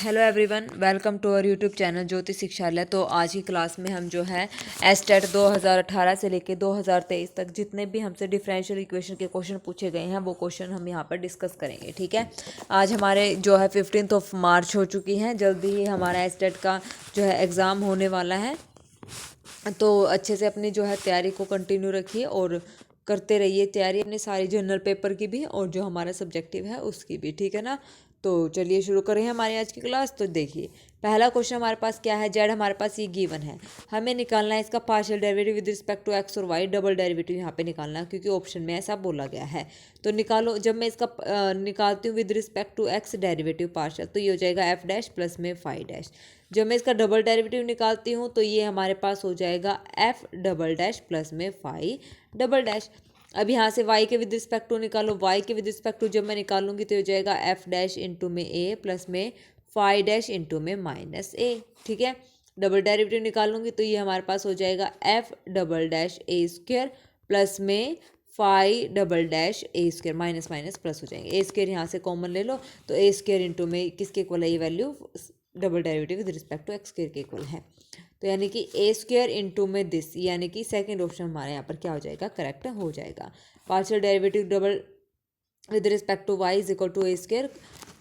Hello everyone, welcome to our YouTube channel Jyoti Shikshalaya. तो आज की क्लास में हम जो है एस्टेट 2018 से लेके 2023 तक जितने भी हमसे डिफरेंशियल इक्वेशन के क्वेश्चन पूछे गए हैं वो क्वेश्चन हम यहाँ पर डिस्कस करेंगे। ठीक है, आज हमारे जो है 15 मार्च हो चुकी हैं। जल्दी ही हमारा एस्टेट का जो है एग्ज़ाम होने वाला है, तो अच्छे से अपनी जो है तैयारी को कंटिन्यू रखिए और करते रहिए तैयारी अपनी सारी जनरल पेपर की भी और जो हमारा सब्जेक्टिव है उसकी भी। ठीक है ना, तो चलिए शुरू करें हमारी आज की क्लास। तो देखिए, पहला क्वेश्चन हमारे पास क्या है। जेड हमारे पास ये गिवन है, हमें निकालना है इसका partial derivative with respect to X और वाई। डबल डेरिवेटिव यहाँ पे निकालना है क्योंकि ऑप्शन में ऐसा बोला गया है। तो निकालो, जब मैं इसका निकालती हूँ with respect to X derivative partial, तो ये हो जाएगा एफ डैश प्लस में फाई डैश। जब मैं इसका डबल डेरिवेटिव निकालती हूँ तो ये हमारे पास हो जाएगा एफ डबल डैश प्लस में फाई डबल डैश। अब यहाँ से y के विद रिस्पेक्ट टू निकालो, y के विद रिस्पेक्ट टू जब मैं निकालूंगी तो हो जाएगा एफ डैश इंटू में a प्लस में फाई डैश इंटू में माइनस a। ठीक है, डबल डेरिवेटिव निकालूंगी तो ये हमारे पास हो जाएगा एफ डबल डैश ए स्क्वायर प्लस में फाई डबल डैश ए स्क्वायर, माइनस माइनस प्लस हो जाएंगे। ए स्क्वायर यहाँ से कॉमन ले लो तो ए स्क्वायर इंटू में किसके इक्वल है, ये value double derivative with respect to X square के इक्वल है। तो यानी कि ए स्क्वायर इंटू में दिस, यानी कि सेकंड ऑप्शन हमारे यहाँ पर क्या हो जाएगा, करेक्ट हो जाएगा। Partial derivative double with respect to Y is equal to A square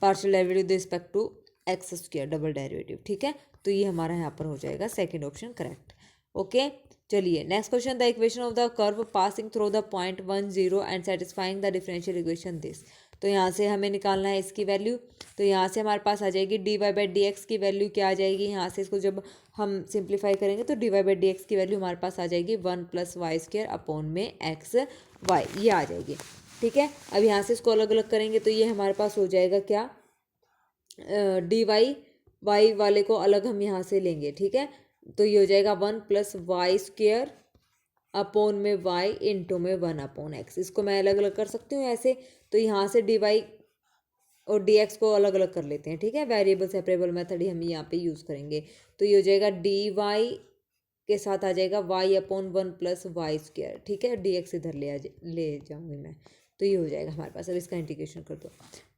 partial derivative with respect to X square double derivative. ठीक है, तो ये हमारा यहाँ पर हो जाएगा सेकंड ऑप्शन करेक्ट। ओके, चलिए next question. The equation of the curve passing through the point 1 0 and satisfying the differential equation this. तो यहाँ से हमें निकालना है इसकी वैल्यू। तो यहाँ से हमारे पास आ जाएगी D Y by D X की वैल्यू क्या आ जाएगी। यहाँ से इसको जब हम सिंप्लीफाई करेंगे तो D Y by D X की वैल्यू हमारे पास आ जाएगी 1 प्लस वाई स्क्वायर अपॉन में एक्स वाई, ये आ जाएगी। ठीक है, अब यहाँ से इसको अलग अलग करेंगे तो ये हमारे पास हो जाएगा क्या, डी वाई वाई वाले को अलग हम यहाँ से लेंगे। ठीक है, तो ये हो जाएगा 1 प्लस वाई स्क्वायर अपॉन में वाई इंटू में 1 अपॉन एक्स। इसको मैं अलग अलग कर सकती हूँ ऐसे, तो यहाँ से डी वाई और डी एक्स को अलग अलग कर लेते हैं। ठीक है, वेरिएबल सेपरेबल मेथड ही हम यहाँ पे यूज़ करेंगे। तो ये हो जाएगा डी वाई के साथ आ जाएगा Y upon 1 plus Y square. ठीक है, डी एक्स इधर ले जाऊँगी मैं, तो ये हो जाएगा हमारे पास। अब इसका इंटीग्रेशन कर दो।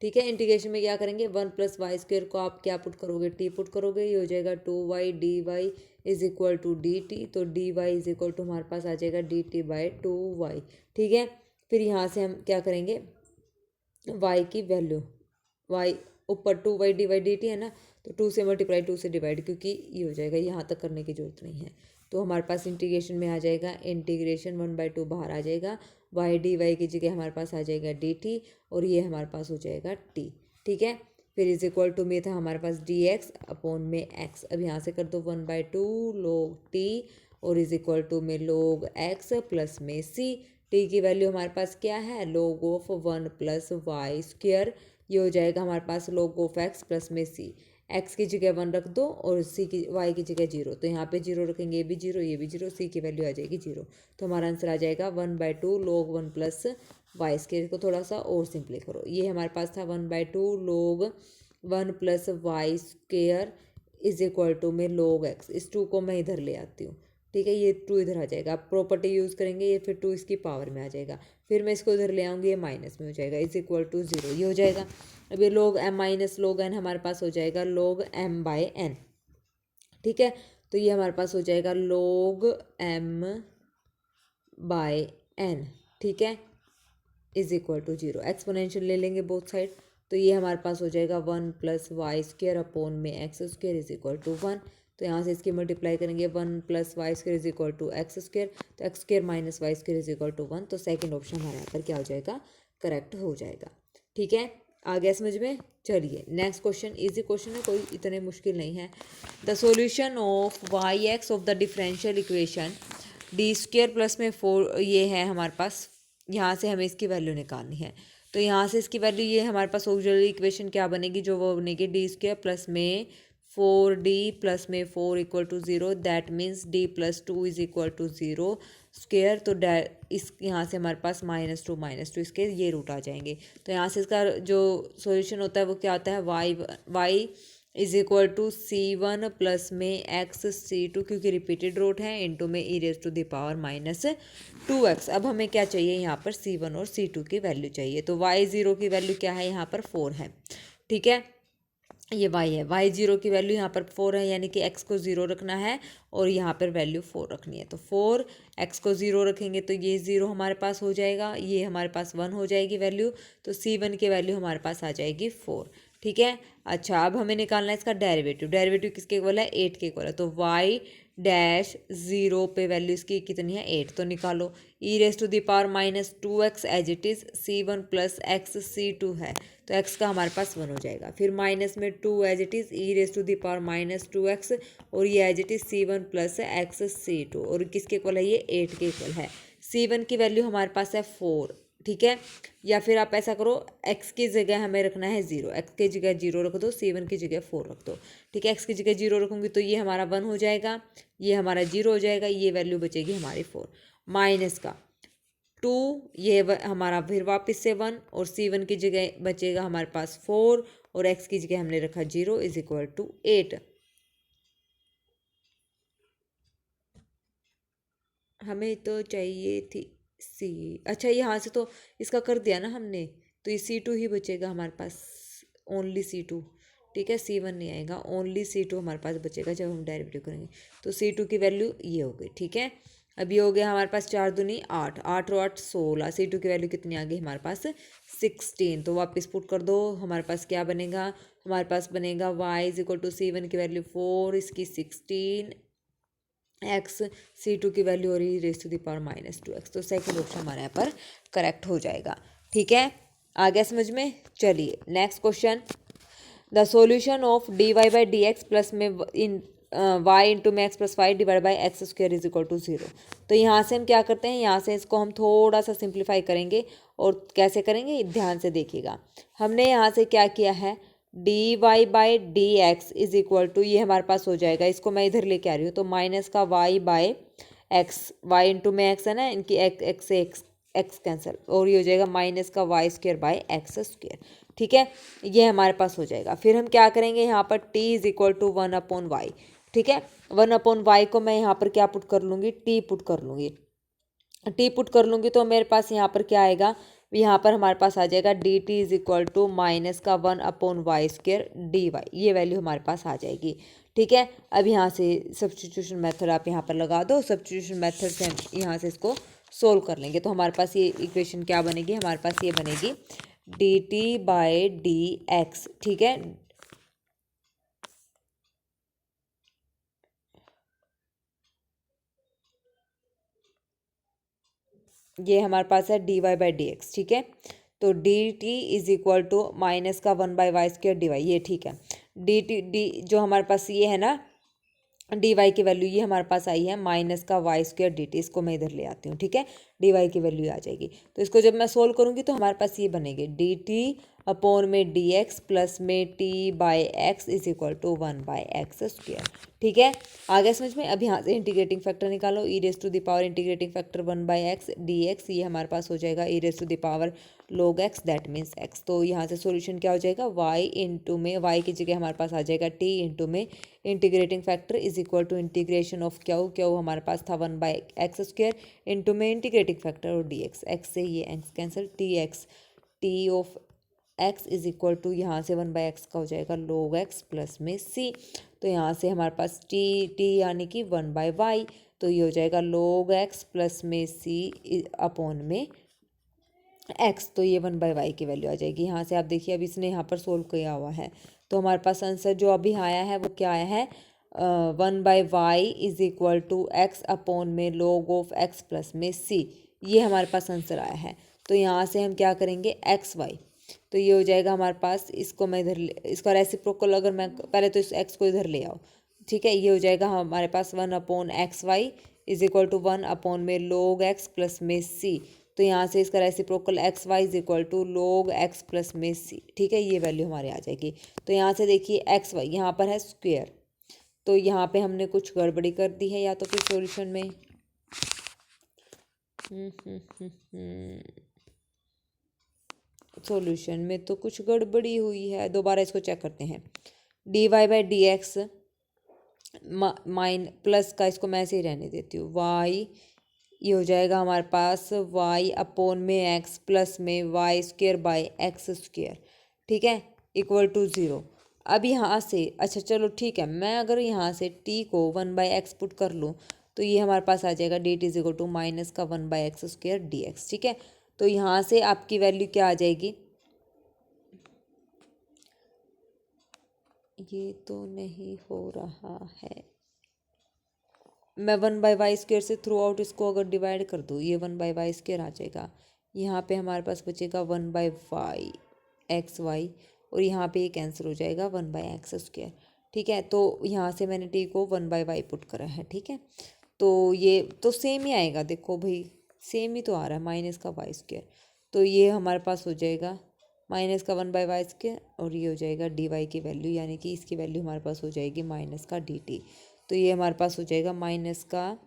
ठीक है, इंटीग्रेशन में क्या करेंगे, 1 प्लस वाई स्क्वायर को आप क्या पुट करोगे, टी पुट करोगे। ये हो जाएगा 2y D Y is equal to D T. तो D Y is equal to हमारे पास आ जाएगा डी टी बाई 2y। ठीक है, फिर यहाँ से हम क्या करेंगे, y की वैल्यू, y ऊपर 2y D Y D T है ना, तो 2 से मल्टीप्लाई 2 से डिवाइड, क्योंकि ये हो जाएगा, यहाँ तक करने की जरूरत नहीं है। तो हमारे पास इंटीग्रेशन में आ जाएगा इंटीग्रेशन 1/2 बाहर आ जाएगा, वाई डी वाई की जगह हमारे पास आ जाएगा डी टी और ये हमारे पास हो जाएगा टी। ठीक है, फिर इज इक्वल टू में था हमारे पास डी एक्स अपॉन में एक्स। अब यहाँ से कर दो 1/2 लोग टी और इज इक्वल टू में लोग एक्स प्लस में सी। टी की वैल्यू हमारे पास क्या है, लोग ऑफ 1 प्लस वाई स्क्वायर। ये हो जाएगा हमारे पास लोग ऑफ एक्स प्लस में सी। एक्स की जगह 1 रख दो और सी की वाई की जगह 0, तो यहाँ पे 0 रखेंगे, ये भी 0 ये भी 0, सी की वैल्यू आ जाएगी 0। तो हमारा आंसर आ जाएगा 1/2 लोग 1 प्लस वाई स्क्वायर। को थोड़ा सा और सिंपली करो, ये हमारे पास था 1/2 log 1 plus Y square is equal to में लोग एक्स। इस 2 को मैं इधर ले आती हूँ। ठीक है, ये 2 इधर आ जाएगा, प्रॉपर्टी यूज़ करेंगे, ये फिर 2 इसकी पावर में आ जाएगा। फिर मैं इसको इधर ले आऊँगी, ये माइनस में हो जाएगा, इज इक्वल टू 0, ये हो जाएगा। अब ये लोग एम माइनस लोग एन हमारे पास हो जाएगा लोग एम बाय एन। ठीक है, तो ये हमारे पास हो जाएगा लोग एम बाय एन। ठीक है, इज इक्वल टू 0। एक्सपोनेंशियल ले लेंगे बोथ साइड, तो ये हमारे पास हो जाएगा 1 प्लस वाई स्क्वायर अपॉन में X square is equal to 1। तो यहाँ से इसकी मल्टीप्लाई करेंगे, 1 plus Y square is equal to X square, तो X square minus Y square is equal to 1। तो सेकंड ऑप्शन हमारे यहाँ पर क्या हो जाएगा, करेक्ट हो जाएगा। ठीक है, आ गया समझ में। चलिए नेक्स्ट क्वेश्चन, इजी क्वेश्चन है, कोई इतने मुश्किल नहीं है। The solution of Y X of the differential equation D square plus में 4, ये है हमारे पास। यहाँ से हमें इसकी वैल्यू निकालनी है, तो यहाँ से इसकी वैल्यू ये हमारे पास ऑक्सिलरी इक्वेशन क्या बनेगी, जो वो बनेगी डी स्क्वायर प्लस में 4d प्लस में 4 equal to 0। That means d plus 2 is equal to 0 square. तो इस यहाँ से हमारे पास -2 इसके ये रूट आ जाएंगे। तो यहाँ से इसका जो सॉल्यूशन होता है वो क्या आता है, y is equal to c1 plus में x c2, क्योंकि रिपीटेड रूट है, इंटू में e raise to the power -2x। अब हमें क्या चाहिए, यहाँ पर c1 और c2 की वैल्यू चाहिए। तो y0 की वैल्यू क्या है, यहाँ पर 4 है। ठीक है, ये y है, y जीरो की वैल्यू यहाँ पर 4 है, यानी कि x को 0 रखना है और यहाँ पर वैल्यू 4 रखनी है। तो 4 x को 0 रखेंगे तो ये 0 हमारे पास हो जाएगा, ये हमारे पास 1 हो जाएगी वैल्यू। तो C1 की वैल्यू हमारे पास आ जाएगी 4। ठीक है। अच्छा, अब हमें निकालना है इसका डेरिवेटिव। डेरिवेटिव किसके इक्वल है? 8 के इक्वल है। तो y डैश 0 पे वैल्यू इसकी कितनी है? 8। तो निकालो। e⁻−2x as it is C1 plus X C2 है, तो x का हमारे पास 1 हो जाएगा। फिर माइनस में 2 एज इट इज़ e⁻−2x और ये as it is C1 plus X C2 और किसके इक्वल है? ये 8 के इक्वल है। C1 की वैल्यू हमारे पास है 4। ठीक है। या फिर आप ऐसा करो, x की जगह हमें रखना है 0, x की जगह 0 रख दो, C1 की जगह 4 रख दो। ठीक है। x की जगह 0 रखूँगी तो ये हमारा 1 हो जाएगा, ये हमारा 0 हो जाएगा, ये वैल्यू बचेगी हमारी 4। माइनस का 2, ये हमारा फिर वापस से 1 और C1 की जगह बचेगा हमारे पास 4 और x की जगह हमने रखा 0 इज इक्वल टू 8। हमें तो चाहिए थी C। अच्छा, यहाँ से तो इसका कर दिया ना हमने, तो ये C2 ही बचेगा हमारे पास, ओनली C2। ठीक है। C1 नहीं आएगा, ओनली C2 हमारे पास बचेगा जब हम डेरिवेटिव करेंगे। तो C2 की वैल्यू ये हो गई। ठीक है। अब ये हो गया हमारे पास 4 दूनी 8, 8 और 8 16। C2 की वैल्यू कितनी आ गई हमारे पास? 16। तो वापस पुट कर दो, हमारे पास क्या बनेगा? हमारे पास बनेगा y is equal to C1 की वैल्यू 4, इसकी 16 x, C2 की वैल्यू हो रही e⁻−2x। तो सेकंड ऑप्शन हमारे यहाँ पर करेक्ट हो जाएगा। ठीक है। आ गया समझ में? चलिए next question. The solution of dy/dx plus में इन y इंटू में X plus Y divide by X square is equal to 0। तो यहाँ से हम क्या करते हैं, यहाँ से इसको हम थोड़ा सा सिंप्लीफाई करेंगे। और कैसे करेंगे, ध्यान से देखिएगा। हमने यहाँ से क्या किया है, dy/dx इज इक्वल टू, ये हमारे पास हो जाएगा, इसको मैं इधर लेके आ रही हूँ, तो माइनस का y/x, y इंटू में x है ना, इनकी x से x कैंसिल, और ये हो जाएगा माइनस का y²/x²। ठीक है। ये हमारे पास हो जाएगा। फिर हम क्या करेंगे, यहाँ पर t is equal to 1/y। ठीक है। 1/y को मैं यहाँ पर क्या पुट कर लूँगी, t पुट कर लूँगी। टी पुट कर लूँगी तो मेरे पास यहाँ पर क्या आएगा, यहाँ पर हमारे पास आ जाएगा D T is equal to minus का 1/y² dy। ये वैल्यू हमारे पास आ जाएगी। ठीक है। अब यहाँ से सब्स्टिट्यूशन मेथड आप यहाँ पर लगा दो। सब्स्टिट्यूशन मेथड से हम यहाँ से इसको सोल्व कर लेंगे। तो हमारे पास ये इक्वेशन क्या बनेगी, हमारे पास ये बनेगी dt/dx। ठीक है। ये हमारे पास है dy/dx। ठीक है। तो dt is equal to minus का 1/y² dy, ये ठीक है। डी जो हमारे पास ये है ना, डी वाई की वैल्यू ये हमारे पास आई है माइनस का y²dt। इसको मैं इधर ले आती हूँ। ठीक है। डी वाई की वैल्यू आ जाएगी। तो इसको जब मैं सोल्व करूँगी तो हमारे पास ये बनेगी dt/में dx प्लस में t/x is equal to 1/x²। ठीक है। आगे समझ में? अब यहाँ से इंटीग्रेटिंग फैक्टर निकालो। e⁻ integrating factor 1/x dx, ये हमारे पास हो जाएगा e⁻log x, that means x। तो यहाँ से सॉल्यूशन क्या हो जाएगा, y इंटू में y की जगह हमारे पास आ जाएगा t इंटू में integrating factor is equal to integration of Q हमारे पास था 1/x² इंटू में इंटीग्रेटिंग फैक्टर और dx, x से ये x cancel, t of x is equal to, यहाँ से 1/x का हो जाएगा log x प्लस में c। तो यहाँ से हमारे पास t यानी कि 1/y, तो ये हो जाएगा log x प्लस में c अपॉन में x। तो ये 1/y की वैल्यू आ जाएगी। यहाँ से आप देखिए, अब इसने यहाँ पर सोल्व किया हुआ है, तो हमारे पास आंसर जो अभी आया है वो क्या आया है, 1/y is equal to x upon में log ऑफ x प्लस में c। ये हमारे पास आंसर आया है। तो यहाँ से हम क्या करेंगे, xy, तो ये हो जाएगा हमारे पास, इसको मैं इधर इसका रेसिप्रोकल, अगर मैं पहले तो इस x को इधर ले आओ। ठीक है। ये हो जाएगा हमारे पास 1/xy इज इक्वल टू 1 में log x प्लस में c। तो यहाँ से इसका reciprocal xy is equal to log x plus में c। ठीक है। ये वैल्यू हमारे आ जाएगी। तो यहाँ से देखिए xy यहाँ पर है स्क्वेयर, तो यहाँ पे हमने कुछ गड़बड़ी कर दी है, या तो फिर सॉल्यूशन में सॉल्यूशन में तो कुछ गड़बड़ी हुई है। दोबारा इसको चेक करते हैं। dy/dx माइन प्लस का, इसको मैं ऐसे ही रहने देती हूँ, y, ये हो जाएगा हमारे पास y अपॉन में x प्लस में y² बाई x²। ठीक है। Equal to 0। अब यहाँ से अच्छा चलो ठीक है, मैं अगर यहाँ से t को 1/x पुट कर लूँ तो ये हमारे पास आ जाएगा dt is equal to minus का 1/x² dx। ठीक है, तो यहाँ से आपकी वैल्यू क्या आ जाएगी, ये तो नहीं हो रहा है, मैं 1/y² से थ्रू आउट इसको अगर डिवाइड कर दूँ ये 1/y² आ जाएगा। यहाँ पे हमारे पास बचेगा 1/y और यहाँ पे ये कैंसिल हो जाएगा 1/x²। ठीक है, तो यहाँ से मैंने t को 1/y पुट करा है। ठीक है, तो ये तो सेम ही आएगा, देखो भाई सेम ही तो आ रहा है, माइनस का y²। तो ये हमारे पास हो जाएगा माइनस का 1/y² और ये हो जाएगा dy की वैल्यू, यानी कि इसकी वैल्यू हमारे पास हो जाएगी माइनस का dt। तो ये हमारे पास हो जाएगा माइनस का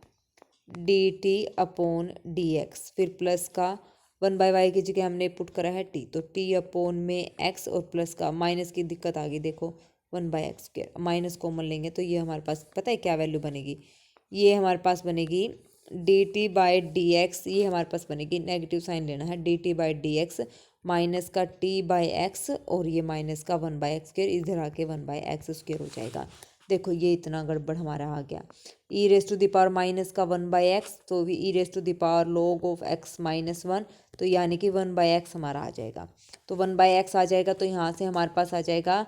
dt अपॉन dx, फिर प्लस का 1/y की जगह हमने पुट करा है t, तो t अपॉन में x और प्लस का माइनस की दिक्कत आ गई, देखो 1/x², माइनस कॉमन लेंगे तो ये हमारे पास पता है क्या वैल्यू बनेगी, ये हमारे पास बनेगी dt/dx, ये हमारे पास बनेगी, नेगेटिव साइन लेना है, dt/dx माइनस का t/x और ये माइनस का 1/x², इधर आके 1/x² हो जाएगा। देखो ये इतना गड़बड़ हमारा आ गया, E raise to the power minus का 1/x, तो भी E raise to the power log of x minus 1, तो यानी कि 1/x हमारा आ जाएगा। तो 1/x आ जाएगा तो यहाँ से हमारे पास आ जाएगा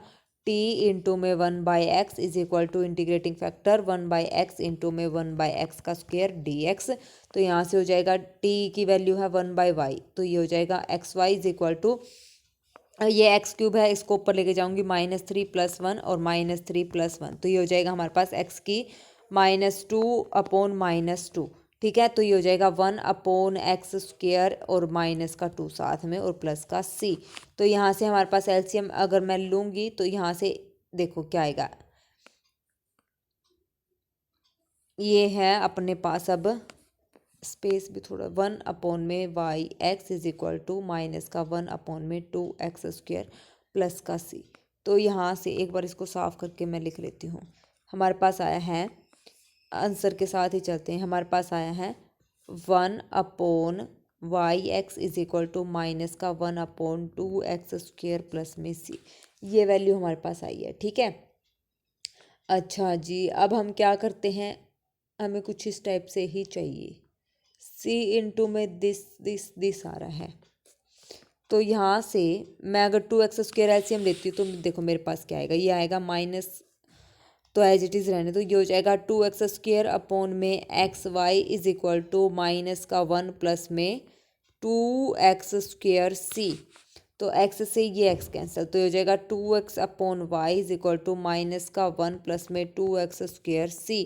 t इंटू में 1/x is equal to integrating factor 1/x into में 1/x² dx। तो यहाँ से हो जाएगा t की वैल्यू है 1/y, तो ये हो जाएगा xy इज इक्वल टू, ये x³ है, इसको ऊपर लेके जाऊंगी -3 + 1 और -3 + 1, तो ये हो जाएगा हमारे पास x की -2 अपॉन -2। ठीक है, तो ये हो जाएगा 1 अपॉन x² और माइनस का 2 साथ में और प्लस का c। तो यहाँ से हमारे पास एलसीएम अगर मैं लूँगी तो यहाँ से देखो क्या आएगा, ये है अपने पास, अब स्पेस भी थोड़ा, 1 अपॉन में Y X is equal to minus का 1 अपॉन में 2x² प्लस का c। तो यहाँ से एक बार इसको साफ करके मैं लिख लेती हूँ, हमारे पास आया है, आंसर के साथ ही चलते हैं, हमारे पास आया है 1 upon Y X is equal to minus का 1 अपॉन 2x² प्लस में c, ये वैल्यू हमारे पास आई है। ठीक है, अच्छा जी, अब हम क्या करते हैं, हमें कुछ इस टाइप से ही चाहिए, c इंटू में दिस आ रहा है, तो यहाँ से मैं अगर 2x² एलसीएम लेती हूँ तो देखो मेरे पास क्या आएगा, ये आएगा माइनस, तो एज इट इज़ रहने, तो ये हो जाएगा 2x² अपॉन में xy is equal to minus का 1 प्लस में 2x² c। तो x से ये x कैंसिल, तो ये हो जाएगा 2x upon y is equal to minus का 1 प्लस में 2x² c।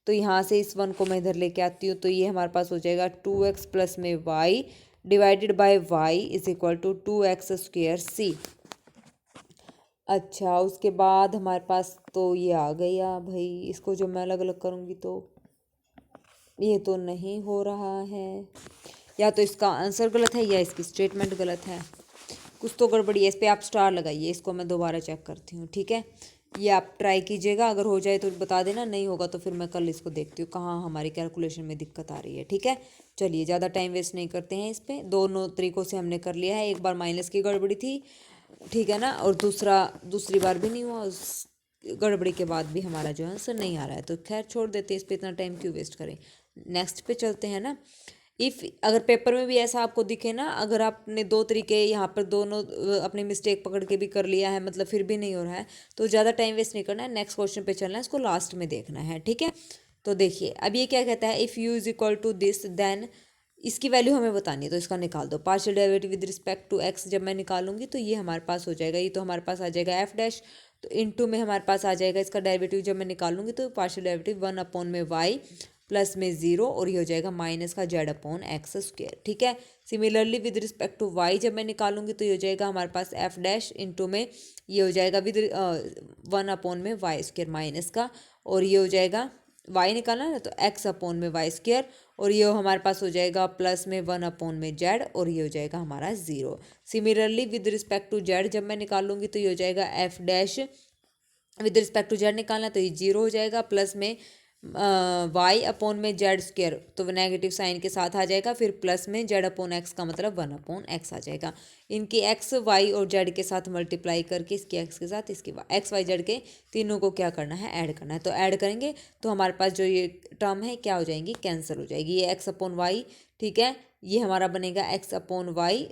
तो यहाँ से इस 1 को मैं इधर लेके आती हूँ, तो ये हमारे पास हो जाएगा 2x प्लस में y divided by y is equal to 2x² c। अच्छा, उसके बाद हमारे पास तो ये आ गया भाई, इसको जो मैं अलग अलग करूँगी तो ये तो नहीं हो रहा है, या तो इसका आंसर गलत है या इसकी स्टेटमेंट गलत है, कुछ तो गड़बड़ी है, इस पर आप स्टार लगाइए, इसको मैं दोबारा चेक करती हूँ। ठीक है, ये आप ट्राई कीजिएगा, अगर हो जाए तो बता देना, नहीं होगा तो फिर मैं कल इसको देखती हूँ कहाँ हमारी कैलकुलेशन में दिक्कत आ रही है। ठीक है, चलिए ज़्यादा टाइम वेस्ट नहीं करते हैं इस पर, दोनों तरीक़ों से हमने कर लिया है, एक बार माइनस की गड़बड़ी थी, ठीक है ना, और दूसरी बार भी नहीं हुआ, उस गड़बड़ी के बाद भी हमारा जो आंसर नहीं आ रहा है, तो खैर छोड़ देते हैं, इस पर इतना टाइम क्यों वेस्ट करें, नेक्स्ट पे चलते हैं ना। इफ़ अगर पेपर में भी ऐसा आपको दिखे ना, अगर आपने दो तरीके यहाँ पर दोनों अपनी मिस्टेक पकड़ के भी कर लिया है, मतलब फिर भी नहीं हो रहा है, तो ज़्यादा टाइम वेस्ट नहीं करना है, नेक्स्ट क्वेश्चन पे चलना है, इसको लास्ट में देखना है। ठीक है, तो देखिए अब ये क्या कहता है, if u is equal to this then, इसकी वैल्यू हमें बतानी है, तो इसका निकाल दो, partial derivative with respect to x जब मैं निकालूंगी तो ये हमारे पास हो जाएगा, ये तो हमारे पास आ जाएगा एफ डैश, तो इनटू में हमारे पास आ जाएगा इसका डेरिवेटिव जब मैं निकालूंगी तो पार्शियल डेरिवेटिव 1 अपॉन में वाई प्लस में 0 और ये हो जाएगा माइनस का जेड अपॉन x²। ठीक है, similarly with respect to y जब मैं निकालूंगी तो ये हो जाएगा हमारे पास एफ डैश इंटू में ये हो जाएगा विद 1 अपॉन में y² माइनस का, और ये हो जाएगा y निकालना है तो x अपॉन में y², और ये हमारे पास हो जाएगा प्लस में 1 अपॉन में z, और ये हो जाएगा हमारा 0। Similarly with respect to z जब मैं निकालूंगी तो ये हो जाएगा F dash with respect to z निकालना तो ये 0 हो जाएगा, प्लस में वाई अपॉन में जेड स्क्वायर, तो नेगेटिव साइन के साथ आ जाएगा, फिर प्लस में जेड अपॉन एक्स का मतलब 1/x आ जाएगा। इनकी एक्स वाई और जेड के साथ मल्टीप्लाई करके इसकी एक्स के साथ इसकी एक्स वाई जेड के तीनों को क्या करना है, ऐड करना है। तो ऐड करेंगे तो हमारे पास जो ये टर्म है क्या हो जाएंगी, कैंसिल हो जाएगी। ये एक्स अपॉन वाई, ठीक है, ये हमारा बनेगा एक्स अपॉन वाई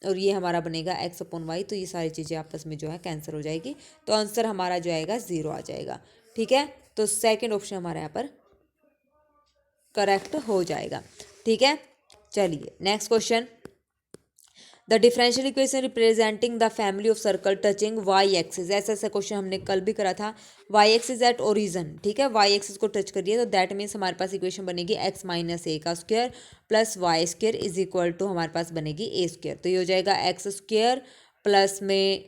और ये हमारा बनेगा एक्स अपॉन वाई। तो ये सारी चीज़ें आपस में जो है कैंसिल हो जाएगी, तो आंसर हमारा जो आएगा 0 आ जाएगा। ठीक है, तो सेकंड ऑप्शन हमारे यहाँ पर करेक्ट हो जाएगा। ठीक है, चलिए next question. The differential equation representing the family of circle touching y axis, ऐसा क्वेश्चन हमने कल भी करा था। वाई एक्सिस एट ओरिजन, ठीक है, वाई एक्सिस को टच करिए तो दैट मीन्स हमारे पास इक्वेशन बनेगी एक्स माइनस ए का square plus Y square is equal to हमारे पास बनेगी ए स्क्वायर। तो ये हो जाएगा एक्स स्क्वायर प्लस में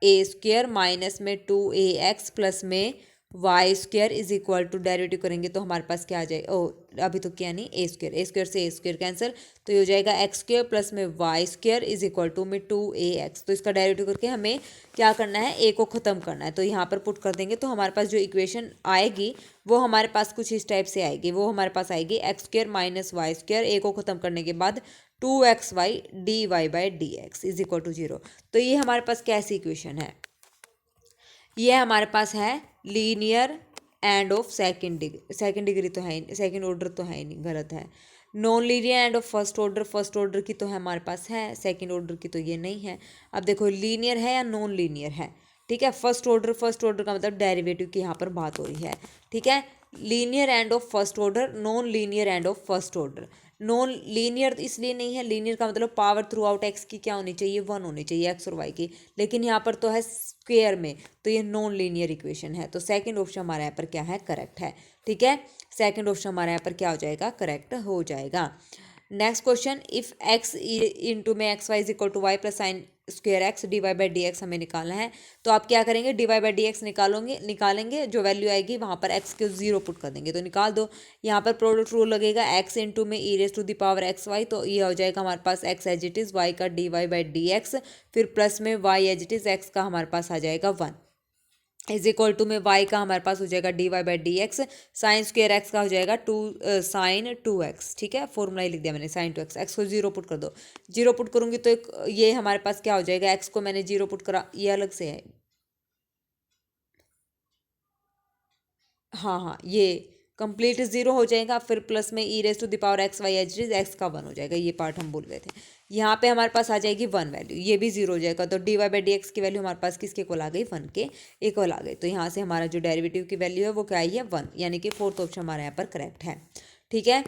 ए स्क्वायर माइनस में 2ax प्लस में y square is equal to derivative करेंगे तो हमारे पास क्या आ जाएगा, ओ अभी तो क्या नहीं, ए स्क्वायर से ए स्क्वायर कैंसिल, तो ये हो जाएगा एक्स स्क्वायर प्लस में y square is equal to में 2ax। तो इसका डेरिवेटिव करके हमें क्या करना है, ए को ख़त्म करना है। तो यहाँ पर पुट कर देंगे तो हमारे पास जो इक्वेशन आएगी वो हमारे पास कुछ इस टाइप से आएगी। वो हमारे पास आएगी X square minus Y square, A को ख़त्म करने के बाद 2xy dy/dx is equal to 0। तो ये हमारे पास कैसी इक्वेशन है, ये हमारे पास है linear end of second degree तो है, सेकंड ऑर्डर तो है ही नहीं, गलत है। Non linear end of first order की तो है हमारे पास है, सेकंड ऑर्डर की तो ये नहीं है। अब देखो लीनियर है या नॉन लीनियर है, ठीक है। फर्स्ट ऑर्डर का मतलब डेरिवेटिव की यहाँ पर बात हो रही है, ठीक है। Linear end of first order, non linear end of first order. Non linear इसलिए नहीं है, लीनियर का मतलब पावर थ्रू आउट एक्स की क्या होनी चाहिए, 1 होनी चाहिए, एक्स और वाई की, लेकिन यहाँ पर तो है स्क्वेयर में, तो ये नॉन लीनियर इक्वेशन है। तो सेकंड ऑप्शन हमारे यहाँ पर क्या है, करेक्ट है। ठीक है, सेकंड ऑप्शन हमारे यहाँ पर क्या हो जाएगा, करेक्ट हो जाएगा। Next question, if X into में X Y is equal to Y plus sine square X dy/dx हमें निकालना है। तो आप क्या करेंगे, dy/dx निकालेंगे, जो वैल्यू आएगी वहाँ पर x को 0 पुट कर देंगे तो निकाल दो। यहाँ पर प्रोडक्ट रूल लगेगा, x इंटू में e⁻⁴xy, तो ये हो जाएगा हमारे पास x as it is y का dy/dx, फिर प्लस में y as it is x का हमारे पास आ जाएगा 1 इज इक्वल टू में y का हमारे पास हो जाएगा dy/dx, साइन स्क्वेयर x का हो जाएगा साइन 2x। ठीक है, फॉर्मूला ही लिख दिया मैंने, साइन 2x, x को 0 पुट कर दो। 0 पुट करूंगी तो ये हमारे पास क्या हो जाएगा, x को मैंने 0 पुट करा, ये अलग से है, हाँ ये कंप्लीट 0 हो जाएगा, फिर प्लस में e⁻⁴xy एज इज x का 1 हो जाएगा, ये पार्ट हम भूल गए थे। यहाँ पे हमारे पास आ जाएगी 1 वैल्यू, ये भी 0 हो जाएगा, तो dy/dx की वैल्यू हमारे पास किसके इक्वल आ गई, 1 के इक्वल आ गई। तो यहाँ से हमारा जो डेरिवेटिव की वैल्यू है वो क्या आई है, 1, यानी कि फोर्थ ऑप्शन हमारे यहाँ पर करेक्ट है। ठीक है,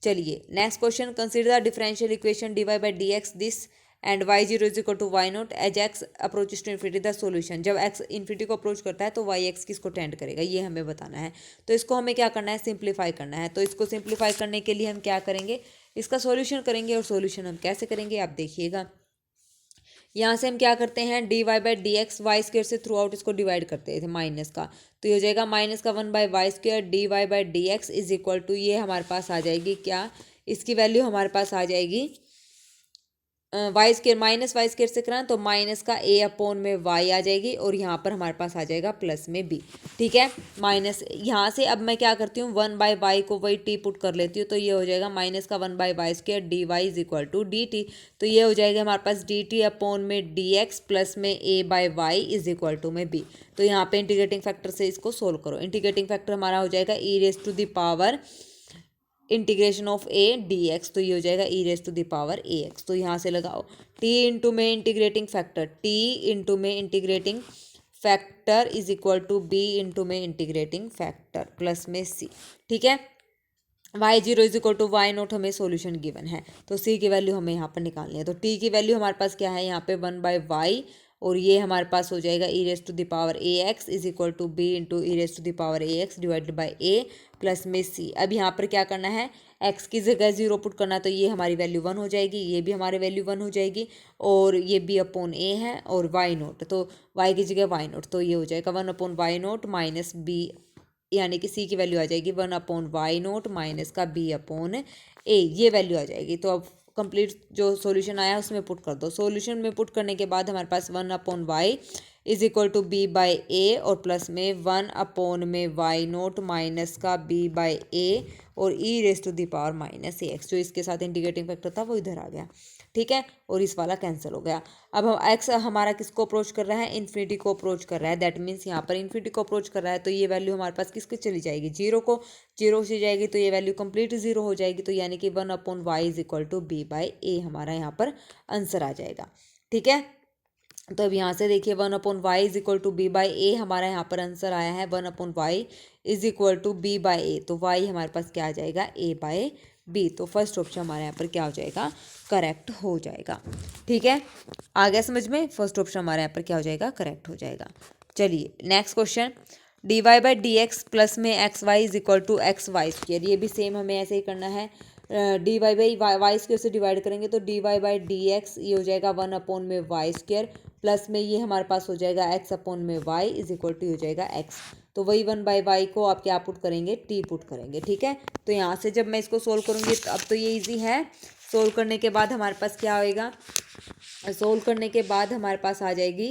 चलिए next question, consider the differential equation dy/dx this and y0 is equal to y naught as x approaches to infinity the solution. जब x इन्फिनिटी को अप्रोच करता है तो y(x) किसको टेंड करेगा, ये हमें बताना है। तो इसको हमें क्या करना है, सिंप्लीफाई करना है। तो इसको सिंप्लीफाई करने के लिए हम क्या करेंगे, इसका सॉल्यूशन करेंगे। और सॉल्यूशन हम कैसे करेंगे आप देखिएगा, यहाँ से हम क्या करते हैं, dy/dx वाई स्क्वेयर से थ्रू आउट इसको डिवाइड करते थे माइनस का, तो ये हो जाएगा माइनस का 1/y² dy/dx is equal to, ये हमारे पास आ जाएगी क्या, इसकी वैल्यू हमारे पास आ जाएगी y square, minus y square से कराएं तो माइनस का a अपॉन में y आ जाएगी, और यहाँ पर हमारे पास आ जाएगा प्लस में b। ठीक है, माइनस यहाँ से अब मैं क्या करती हूँ, 1/y को वही t पुट कर लेती हूँ, तो ये हो जाएगा माइनस का 1/y² dy is equal to dt। तो ये हो जाएगा हमारे पास dt अपॉन में dx प्लस में a/y इज इक्वल टू में b। तो यहाँ पे इंटीग्रेटिंग फैक्टर से इसको सोल्व करो। इंटीग्रेटिंग फैक्टर हमारा हो जाएगा e⁻⁴ integration of a dx, तो ये हो जाएगा e⁻⁴ax। तो यहाँ से लगाओ t इंटू में इंटीग्रेटिंग फैक्टर, t इंटू में integrating factor is equal to b into में इंटीग्रेटिंग फैक्टर प्लस में c। ठीक है, y0 is equal to y naught हमें सॉल्यूशन गिवन है, तो c की वैल्यू हमें यहाँ पर निकालनी है। तो t की वैल्यू हमारे पास क्या है, यहाँ पे 1/y, और ये हमारे पास हो जाएगा e⁻⁴ax is equal to b into e⁻⁴ax divided by a plus में c। अब यहाँ पर क्या करना है, x की जगह 0 पुट करना, तो ये हमारी वैल्यू 1 हो जाएगी, ये भी हमारी वैल्यू 1 हो जाएगी, और ये b अपॉन a है, और y नोट, तो y की जगह y नोट, तो ये हो जाएगा 1/y नोट माइनस b, यानी कि c की वैल्यू आ जाएगी 1/y नोट माइनस का b अपॉन a, ये वैल्यू आ जाएगी। तो अब कंप्लीट जो सॉल्यूशन आया उसमें पुट कर दो। सॉल्यूशन में पुट करने के बाद हमारे पास 1/y is equal to B by A और प्लस में 1 में वाई नोट माइनस का बी बाई ए और E raise to the power minus A X, जो इसके साथ इंटीग्रेटिंग फैक्टर था वो इधर आ गया, ठीक है, और इस वाला कैंसिल हो गया। अब हम एक्स हमारा किसको अप्रोच कर रहा है, इन्फिनिटी को अप्रोच कर रहा है, दैट मीन्स यहाँ पर इन्फिनिटी को अप्रोच कर रहा है, तो ये वैल्यू हमारे पास किसकी चली जाएगी, जीरो को, जीरो से जाएगी तो ये वैल्यू कंप्लीट जीरो हो जाएगी, तो यानी कि 1/y is equal to B by A हमारा यहाँ पर आंसर आ जाएगा, ठीक है। तो अब यहाँ से देखिए 1/y is equal to B by A हमारा यहाँ पर आंसर आया है 1/y is equal to B by A, तो y हमारे पास क्या आ जाएगा, a बाई बी, तो फर्स्ट ऑप्शन हमारे यहाँ पर क्या हो जाएगा, करेक्ट हो जाएगा, ठीक है। आ गया समझ में, फर्स्ट ऑप्शन हमारे यहाँ पर क्या हो जाएगा, करेक्ट हो जाएगा। चलिए next question, D Y by D X plus में X Y is equal to X Y square, ये भी सेम हमें ऐसे ही करना है। D Y by Y square से डिवाइड करेंगे तो D Y by D X ये हो जाएगा 1 में वाई स्क्र, प्लस में ये हमारे पास हो जाएगा x में वाई इज इक्वल टू हो जाएगा x, तो वही 1/y को आप क्या पुट करेंगे, t पुट करेंगे, ठीक है। तो यहाँ से जब मैं इसको सोल्व करूँगी तो अब तो ये इजी है, सोल्व करने के बाद हमारे पास क्या होएगा, सोल्व करने के बाद हमारे पास आ जाएगी,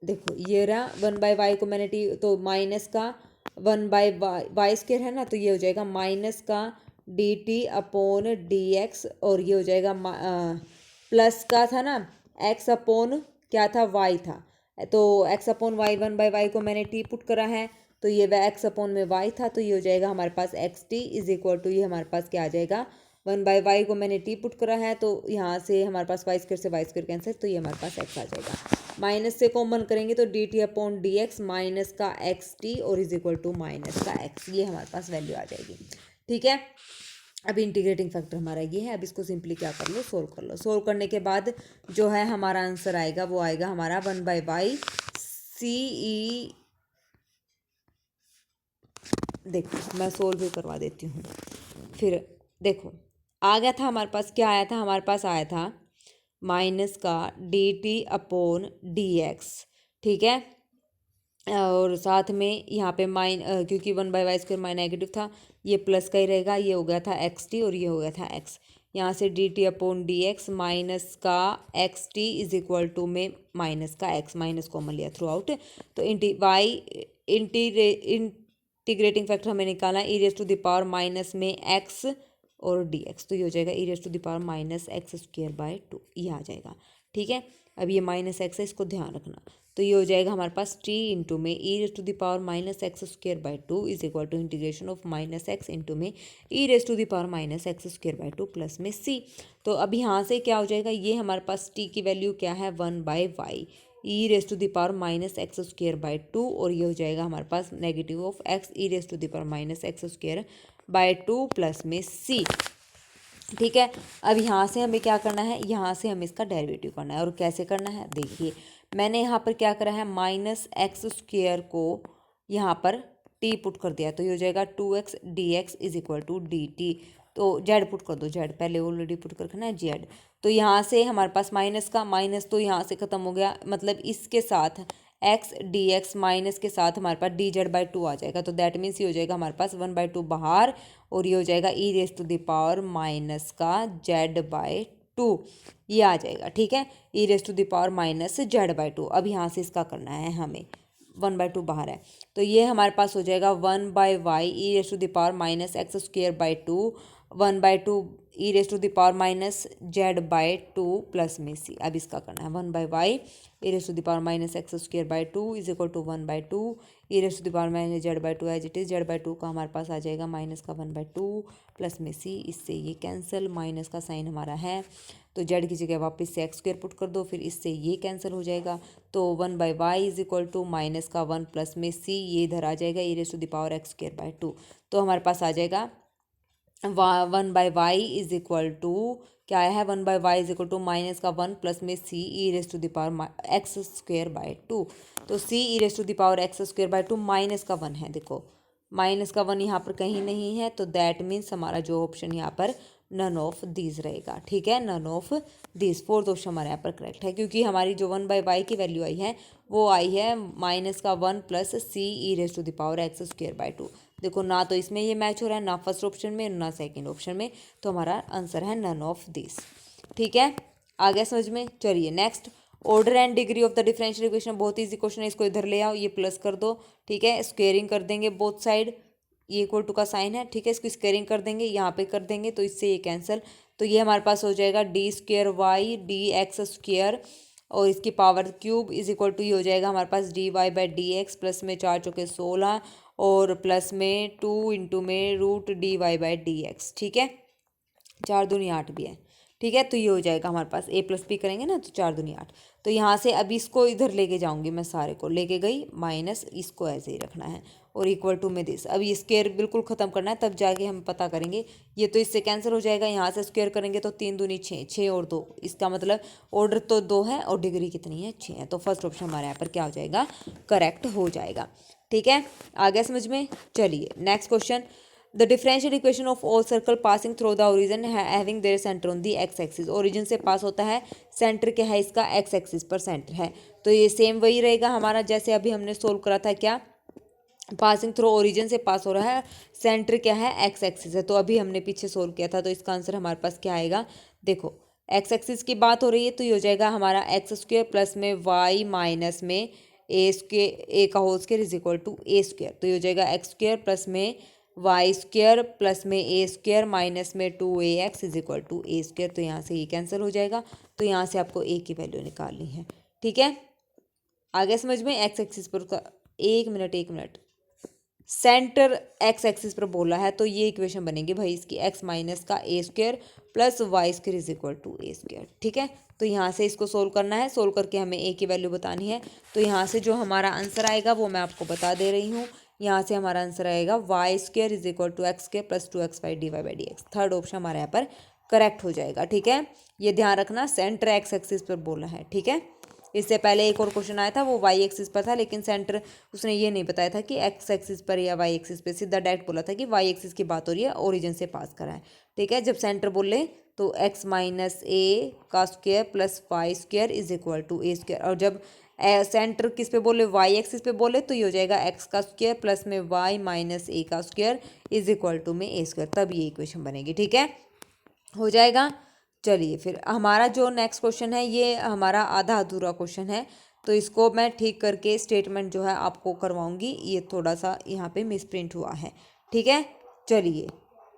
देखो ये रहा 1/y को मैंने t, तो माइनस का 1/y स्क्र है ना, तो ये हो जाएगा माइनस का dt/dx और ये हो जाएगा प्लस का था ना x अपॉन क्या था, y था, तो x अपॉन वाई 1/y को मैंने t पुट करा है, तो ये x अपॉन में y था, तो ये हो जाएगा हमारे पास xt इज इक्वल टू, ये हमारे पास क्या आ जाएगा, 1/y को मैंने t पुट करा है, तो यहाँ से हमारे पास y स्क्र से y स्क्र कैंसिल, तो ये हमारे पास x आ जाएगा, माइनस से कॉमन करेंगे तो dt/dx माइनस का xt और इज इक्वल टू माइनस का x, ये हमारे पास वैल्यू आ जाएगी, ठीक है। अब इंटीग्रेटिंग फैक्टर हमारा ये है, अब इसको सिंपली क्या कर लो, सोल्व कर लो, सोल्व करने के बाद जो है हमारा आंसर आएगा वो आएगा हमारा 1/y सी ई, देखो मैं सोल्व भी करवा देती हूँ, फिर देखो आ गया था हमारे पास, क्या आया था हमारे पास, आया था माइनस का dt/dx, ठीक है, और साथ में यहाँ पे क्योंकि 1/y स्क्र माइन नेगेटिव था, ये प्लस का ही रहेगा, ये हो गया था xt और ये हो गया था x, यहाँ से dt/dx माइनस का xt इज इक्वल टू में माइनस का x, माइनस कॉमन लिया थ्रू आउट, तो इंटीग्रेटिंग फैक्टर हमें निकालना है e raise to the power minus में x और dx, तो ये हो जाएगा e raise to the power minus x square by 2, ये आ जाएगा, ठीक है। अब ये माइनस एक्स है, इसको ध्यान रखना, तो ये हो जाएगा हमारे पास t इंटू में e raise to the power minus x square by 2 is equal to integration of minus x into में e raise to the power minus x square by 2 plus में c, तो अब यहाँ से क्या हो जाएगा, ये हमारे पास t की वैल्यू क्या है 1/y e raise to the power minus x square by 2 और ये हो जाएगा हमारे पास negative of x e raise to the power minus x square by 2 plus में c, ठीक है। अब यहाँ से हमें क्या करना है, यहाँ से हमें इसका डेरिवेटिव करना है, और कैसे करना है देखिए, मैंने यहाँ पर क्या करा है, माइनस एक्स स्क्र को यहाँ पर t पुट कर दिया, तो ये हो जाएगा 2x dx is equal to dt, तो z पुट कर दो, z पहले ऑलरेडी पुट कर रखना है z, तो यहाँ से हमारे पास माइनस का माइनस तो यहाँ से ख़त्म हो गया, मतलब इसके साथ x dx माइनस के साथ हमारे पास dz/2 आ जाएगा, तो दैट मीन्स ये हो जाएगा हमारे पास 1/2 बाहर और ये हो जाएगा e raise to the power minus का z/2, ये आ जाएगा, ठीक है, e raise to the power minus z/2। अब यहाँ से इसका करना है हमें, 1/2 बाहर है, तो ये हमारे पास हो जाएगा 1/y e raise to the power minus x square by 2 1/2 e raise to the power minus z/2 plus में c, अब इसका करना है 1/y e raise to the power minus x square by 2 is equal to 1/2 e raise to the power minus z/2 as it is, z/2 का हमारे पास आ जाएगा माइनस का 1/2 प्लस में c, इससे ये कैंसिल, माइनस का साइन हमारा है तो z की जगह वापस से एक्स स्क्र पुट कर दो, फिर इससे ये कैंसिल हो जाएगा, तो 1/y is equal to minus का 1 प्लस में c, ये इधर आ जाएगा e raise to the power x square by 2, तो हमारे पास आ जाएगा 1/y इज इक्वल टू क्या है, 1/y is equal to minus का 1 प्लस में c e raise to the power x square by 2, तो c e raise to the power x square by 2 minus का 1 है, देखो माइनस का 1 यहाँ पर कहीं नहीं है, तो दैट मीन्स हमारा जो ऑप्शन यहाँ पर नन ऑफ दीज रहेगा, ठीक है, none of these, fourth option हमारे यहाँ पर करेक्ट है, क्योंकि हमारी जो 1/y की वैल्यू आई है वो आई है माइनस का 1 plus c e raise to the power x square by 2, देखो ना तो इसमें ये मैच हो रहा है, ना फर्स्ट ऑप्शन में ना सेकंड ऑप्शन में, तो हमारा आंसर है नन ऑफ दिस, ठीक है, आ गया समझ में। चलिए next, order and degree of the differential equation बहुत ईजी क्वेश्चन है, इसको इधर ले आओ, ये प्लस कर दो, ठीक है। स्क्वेयरिंग कर देंगे बोथ साइड, ये इक्वल टू का साइन है, ठीक है। इसको स्क्वेयरिंग कर देंगे, यहाँ पे कर देंगे तो इससे ये कैंसिल, तो ये हमारे पास हो जाएगा D square Y D X square और इसकी power cube is equal to ये हो जाएगा हमारे पास D Y by D X plus में 4 × 16 और प्लस में 2 इंटू में root d Y by D x, ठीक है। 4 दूनी 8 भी है, ठीक है। तो ये हो जाएगा हमारे पास ए प्लस बी करेंगे ना तो 4 दूनी 8। तो यहाँ से अभी इसको इधर लेके जाऊंगी मैं, सारे को लेके गई, माइनस इसको ऐसे ही रखना है और इक्वल टू में दिस। अब ये स्क्वायर बिल्कुल ख़त्म करना है, तब जाके हम पता करेंगे। ये तो इससे कैंसिल हो जाएगा, यहाँ से स्क्वायर करेंगे तो 3 दूनी 6, 6 और 2, इसका मतलब ऑर्डर तो 2 है और डिग्री कितनी है 6 है। तो फर्स्ट ऑप्शन हमारे यहाँ पर क्या हो जाएगा, करेक्ट हो जाएगा, ठीक है। आ गया समझ में। चलिए next question, the differential equation of all circle passing through the origin having their centre on the x axis. Origin से पास होता है, सेंटर क्या है इसका, एक्स एक्सिस पर सेंटर है। तो ये सेम वही रहेगा हमारा जैसे अभी हमने सोल्व करा था, क्या पासिंग थ्रू ओरिजिन से पास हो रहा है, सेंटर क्या है एक्स एक्सिस है। तो अभी हमने पीछे सोल्व किया था, तो इसका आंसर हमारे पास क्या आएगा, देखो एक्स एक्सिस की बात हो रही है तो ये हो जाएगा हमारा एक्स स्क्वेयर प्लस में वाई माइनस में ए स्क्वेयर, ए का whole square is equal to A square. तो ये हो जाएगा एक्स स्क्वेयर प्लस में वाई स्क्वेयर प्लस में ए स्क्वेयर माइनस में 2ax is equal to A square. तो यहाँ से ये कैंसिल हो जाएगा, तो यहाँ से आपको ए की वैल्यू निकालनी है, ठीक है। आगे समझ में, एक्स एक्सिस पर उसका एक मिनट सेंटर एक्स एक्सिस पर बोला है तो ये इक्वेशन बनेगी भाई इसकी, एक्स माइनस का A square plus Y square is equal to A square, ठीक है। तो यहाँ से इसको सोल्व करना है, सोल्व करके हमें ए की वैल्यू बतानी है। तो यहाँ से जो हमारा आंसर आएगा वो मैं आपको बता दे रही हूँ। यहाँ से हमारा आंसर आएगा y square is equal to x square plus 2x y d Y by D x. Third option हमारे यहाँ पर करेक्ट हो जाएगा, ठीक है। ये ध्यान रखना, सेंटर एक्स एक्सिस पर बोला है, ठीक है। इससे पहले एक और क्वेश्चन आया था, वो वाई एक्सिस पर था, लेकिन सेंटर उसने ये नहीं बताया था कि एक्स एक्सिस पर या वाई एक्सिस पर, सीधा डायरेक्ट बोला था कि वाई एक्सिस की बात हो रही है, ओरिजिन से पास करा है, ठीक है। जब सेंटर बोले तो एक्स माइनस ए का square plus Y square is equal to A square, और जब सेंटर किस पे बोले, वाई एक्सिस पे बोले तो ये हो जाएगा एक्स का स्क्वेयर प्लस में वाई माइनस ए का स्क्वेयर इज इक्वल टू में ए स्क्वेयर, तब ये इक्वेशन बनेगी, ठीक है, हो जाएगा। चलिए फिर हमारा जो नेक्स्ट क्वेश्चन है ये हमारा आधा अधूरा क्वेश्चन है, तो इसको मैं ठीक करके स्टेटमेंट जो है आपको करवाऊंगी। ये थोड़ा सा यहाँ पे मिसप्रिंट हुआ है, ठीक है। चलिए,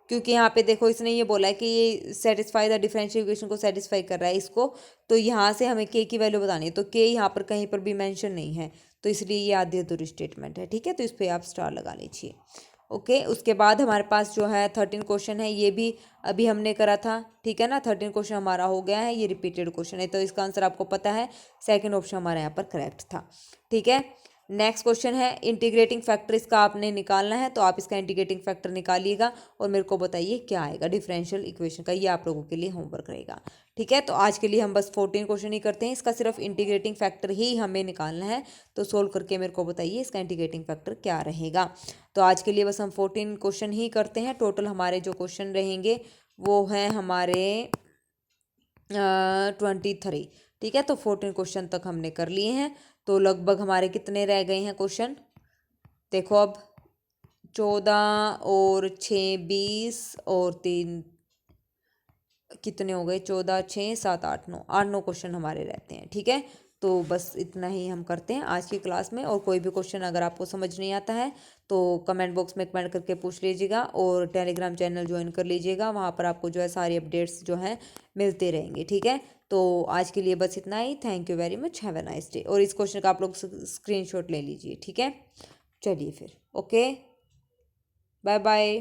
क्योंकि यहाँ पे देखो इसने ये बोला है कि ये सेटिस्फाई द डिफरेंशियल इक्वेशन को सेटिस्फाई कर रहा है इसको, तो यहाँ से हमें के की वैल्यू बतानी है, तो के यहाँ पर कहीं पर भी मेंशन नहीं है, तो इसलिए ये आधी अधूरी स्टेटमेंट है, ठीक है। तो इस पर आप स्टार लगा लीजिए, ओके। उसके बाद हमारे पास जो है 13 क्वेश्चन है, ये भी अभी हमने करा था, ठीक है ना। 13 क्वेश्चन हमारा हो गया है, ये रिपीटेड क्वेश्चन है, तो इसका आंसर आपको पता है, सेकंड ऑप्शन हमारे यहाँ पर करेक्ट था, ठीक है। नेक्स्ट क्वेश्चन है इंटीग्रेटिंग फैक्टर, इसका आपने निकालना है, तो आप इसका इंटीग्रेटिंग फैक्टर निकालिएगा और मेरे को बताइए क्या आएगा डिफरेंशियल इक्वेशन का, ये आप लोगों के लिए होमवर्क रहेगा, ठीक है। तो आज के लिए हम बस 14 क्वेश्चन ही करते हैं, इसका सिर्फ इंटीग्रेटिंग फैक्टर ही हमें निकालना है, तो सोल्व करके मेरे को बताइए इसका इंटीग्रेटिंग फैक्टर क्या रहेगा। तो आज के लिए बस हम 14 क्वेश्चन ही करते हैं, टोटल हमारे जो क्वेश्चन रहेंगे वो हैं हमारे 23, ठीक है। तो 14 क्वेश्चन तक हमने कर लिए हैं, तो लगभग हमारे कितने रह गए हैं क्वेश्चन, देखो अब 14 और 6 20 और 3 कितने हो गए, 14 6 7 8 9, 8 9 क्वेश्चन हमारे रहते हैं, ठीक है। तो बस इतना ही हम करते हैं आज की क्लास में, और कोई भी क्वेश्चन अगर आपको समझ नहीं आता है तो कमेंट बॉक्स में कमेंट करके पूछ लीजिएगा, और टेलीग्राम चैनल ज्वाइन कर लीजिएगा, वहाँ पर आपको जो है सारी अपडेट्स जो हैं मिलते रहेंगे, ठीक है। तो आज के लिए बस इतना ही, thank you very much, have a nice day. और इस क्वेश्चन का आप लोग स्क्रीनशॉट ले लीजिए, ठीक है। चलिए फिर, ओके, बाय बाय।